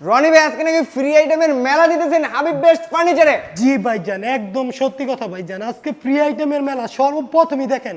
রনি ভাই আজকে নাকি ফ্রি আইটেমের মেলা দিতেছেন হাবিব বেস্ট ফার্নিচারে। জি ভাইজান, একদম সত্যি কথা ভাইজান। আজকে ফ্রি আইটেমের মেলা। সর্বপ্রথমই দেখেন,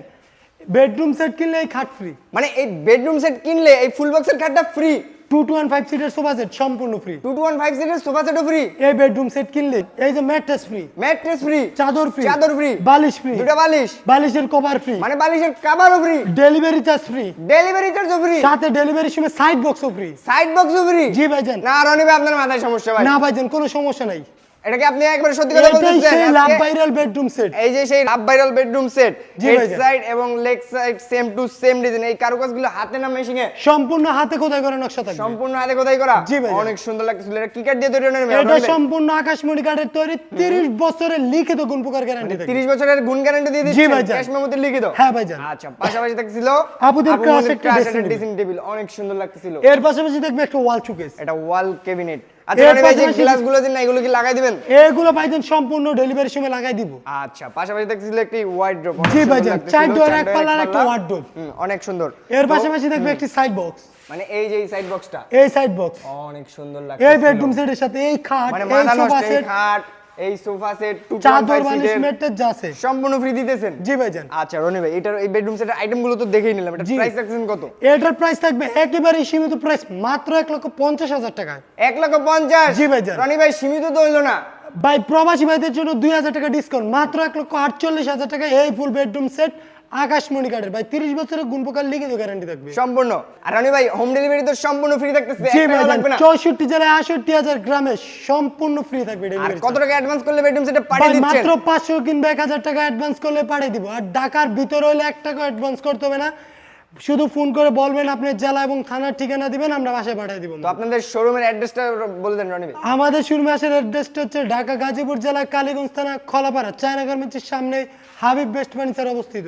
বেডরুম সেট কিনলে এই খাট ফ্রি। মানে এই বেডরুম সেট কিনলে এই ফুল বক্সের খাটটা ফ্রি, 2 to 1 5 সিটের সোফা সেট সম্পূর্ণ ফ্রি। 2 to 1 5 সিটের সোফা সেটও ফ্রি, এই বেডরুম সেট কিনলে এই যে ম্যাট্রেস ফ্রি, ম্যাট্রেস ফ্রি, চাদর ফ্রি, চাদর ফ্রি, বালিশ ফ্রি, দুটো বালিশ, বালিশের কভার ফ্রি, মানে বালিশের কভারও free, delivery charge free, delivery চার্জও ফ্রি, সাথে ডেলিভারির সময় সাইড বক্সও ফ্রি। সাইড বক্সও ফ্রি। জি ভাইজান। না রনি ভাই আপনার মাথায় সমস্যা ভাই। না ভাইজান, কোনো সমস্যা নাই। এটা কি আপনি একবারে সত্যি কথা এটাই বলতেছেন? সেই লাভ আজকে ভাইরাল বেডরুম সেট। এই যে সেই লাভ ভাইরাল বেডরুম সেট, জি হেড ভাইজান। সাইড এবং leg side same to same design. এই কারুকাজগুলো হাতে না মেশিনে? সম্পূর্ণ হাতে খোদাই করা নকশা থাকবে। সম্পূর্ণ হাতে খোদাই করা। জি ভাইজান। অনেক সুন্দর লাগতেছিল। এটা কি কাঠ দিয়ে তৈরি রনি ভাই? এটা সম্পূর্ণ আকাশমণি কাঠের তৈরি, 30 বছরের লিখিত গুণ প্রকার গ্যারান্টি থাকে। 30 বছরের গুণ গ্যারান্টি দিয়ে জি দিচ্ছেন ভাইজান। ক্যাশ মেমোতে লিখিত? হ্যাঁ ভাইজান। আচ্ছা, পাশাপাশি দেখছিল আপুদের crush একটা ড্রেসিং টেবিল, অনেক সুন্দর লাগতেছিল। এর পাশাপাশি দেখবে একটা ওয়াল শোকেস। এটা ওয়াল ক্যাবিনেট। আচ্ছা এর রনি ভাই যে পাশাপাশি- গ্লাসগুলো দিন না এগুলো কি লাগাই দিবেন? এগুলো ভাইজান সম্পূর্ণ ডেলিভারি সময় লাগাই দিব। আচ্ছা, পাশাপাশি দেখছিল একটি ওয়ার্ড্রোব। জি ভাইজান, 4 ডোর এক পাল্লার একটা ওয়ার্ডরোব। অনেক সুন্দর। এর পাশাপাশি দেখবে একটি সাইড বক্স। মানে এই যে এই সাইড বক্সটা এই সাইড বক্স অনেক সুন্দর এই লাগতেছিল। বেডরুম সেটের সাথে এই খাট, মানে এই মাথা সোফা নষ্ট এই সেট, খাট, এই সোফা সেট, 2 to 1 চাদর 5 বালিশ সিটের ম্যাট্রেস যা আছে সম্পূর্ণ ফ্রি দিতেছেন? জি ভাইজান। আচ্ছা রনি ভাই, এটার এই বেডরুম সেটের আইটেমগুলো তো দেখেই নিলাম। এটা জি। প্রাইস রাখছেন কত? এটার প্রাইস থাকবে একেবারে সীমিত প্রাইস, মাত্র 1,50,000 টাকায়। 1,50,000? জি ভাইজান। রনি ভাই সীমিত তো হইলো না। ভাই প্রবাসী ভাইদের জন্য 2,000 টাকা ডিসকাউন্ট, মাত্র 1,48,000 টাকা এই ফুল বেডরুম সেট আকাশমণি কাঠের। ভাই 30 বছরের গুণ প্রকার লিখিত গ্যারান্টি থাকবে। সম্পূর্ণ। আর রনি ভাই হোম ডেলিভারি তো সম্পূর্ণ ফ্রি থাকতেছে, জি 1 টাকাও ভাইজান, লাগবে না? 64 জেলায় 68,000 গ্রামে সম্পূর্ণ ফ্রি থাকবে আর ডেলিভারি। কত টাকা অ্যাডভান্স করলে বেডরুম সেটে ভাই পাঠিয়ে দিচ্ছেন? মাত্র 500 কিংবা 1000 টাকা অ্যাডভান্স করলে পাঠিয়ে দিব। আর ঢাকার ভিতরে হলে 1 টাকা অ্যাডভান্স করতে হবে না, শুধু ফোন করে বলবেন আপনার জেলা এবং থানার ঠিকানা দিবেন, আমরা বাসায় পাঠিয়ে দিব। তো আপনাদের শোরুমের অ্যাড্রেসটা বলে দেন রনি ভাই। আমাদের শোরুমে আসার অ্যাড্রেসটা হচ্ছে ঢাকা গাজীপুর জেলা কালীগঞ্জ থানা খলাপাড়া চায়না গার্মেন্টসের সামনে হাবিব বেস্ট ফার্নিচার অবস্থিত।